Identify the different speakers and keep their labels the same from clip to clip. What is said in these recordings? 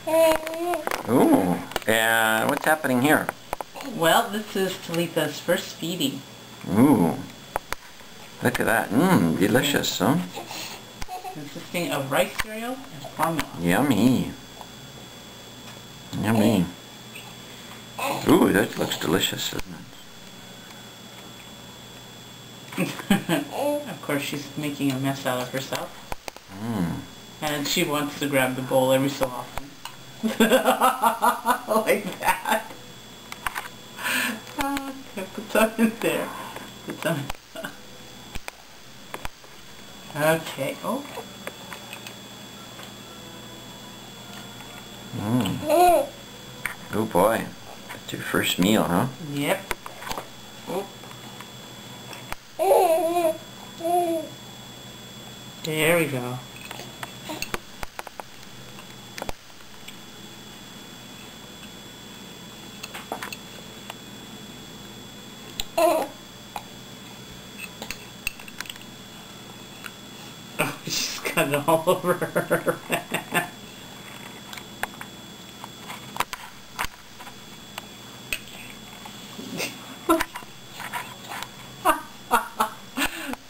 Speaker 1: Ooh, and what's happening here?
Speaker 2: Well, this is Talitha's first feeding.
Speaker 1: Ooh, look at that. Mmm, delicious, huh?
Speaker 2: Consisting of rice cereal and formula.
Speaker 1: Yummy. Yummy. Ooh, that looks delicious, doesn't it?
Speaker 2: Of course, she's making a mess out of herself.
Speaker 1: Mmm.
Speaker 2: And she wants to grab the bowl every so often. Like that. Okay, put some in there. Put some in. Okay. Oh.
Speaker 1: Mmm. Oh boy. That's your first meal, huh?
Speaker 2: Yep. Oh. There we go. Oh, she's got it all over her.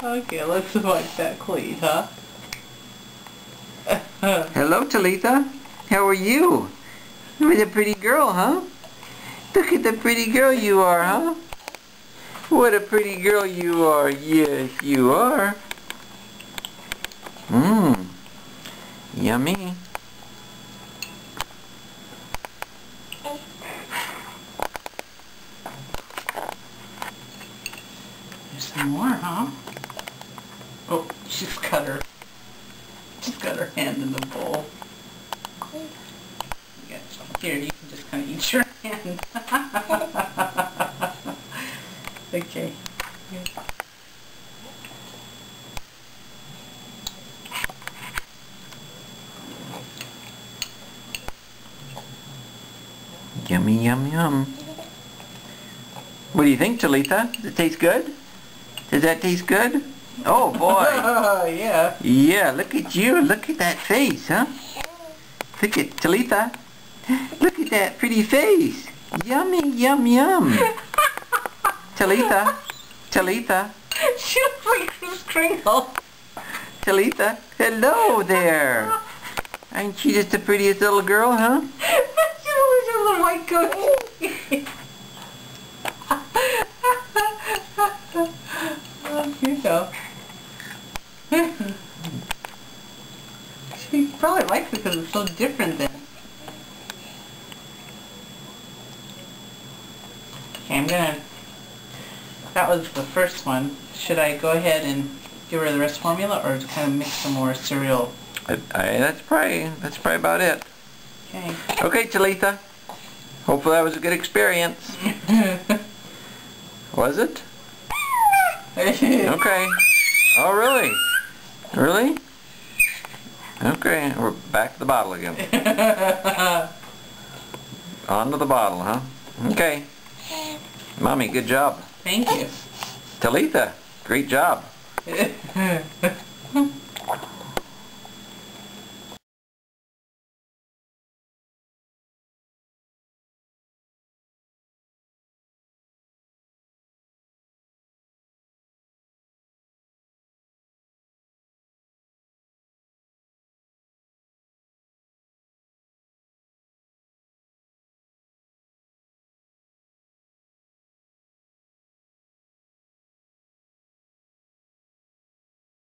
Speaker 2: Okay, let's wipe that clean, huh?
Speaker 1: Hello, Talitha. How are you? You're a pretty girl, huh? Look at the pretty girl you are, huh? What a pretty girl you are. Yes, you are. Mmm. Yummy.
Speaker 2: There's some more, huh? Oh, she's got her hand in the bowl. Yeah, here, you can just kind of eat your hand. Okay.
Speaker 1: Yummy, yum, yum. What do you think, Talitha? Does it taste good? Does that taste good? Oh, boy.
Speaker 2: Yeah.
Speaker 1: Yeah, look at you. Look at that face, huh? Look at Talitha. Look at that pretty face. Yummy, yum, yum. Talitha. Talitha.
Speaker 2: She looks like Kris Kringle.
Speaker 1: Talitha. Hello there. Aren't you just the prettiest little girl, huh?
Speaker 2: She looks like a little white cookie. Oh, here you go. She probably likes it because it's so different then. Okay, that was the first one. Should I go ahead and give her the rest formula or kind of mix some more cereal?
Speaker 1: That's probably about it.
Speaker 2: Okay.
Speaker 1: Okay, Talitha. Hopefully that was a good experience. Was it? Okay. Oh, really? Really? Okay, we're back to the bottle again. On to the bottle, huh? Okay. Mommy, good job.
Speaker 2: Thank you.
Speaker 1: Talitha, great job.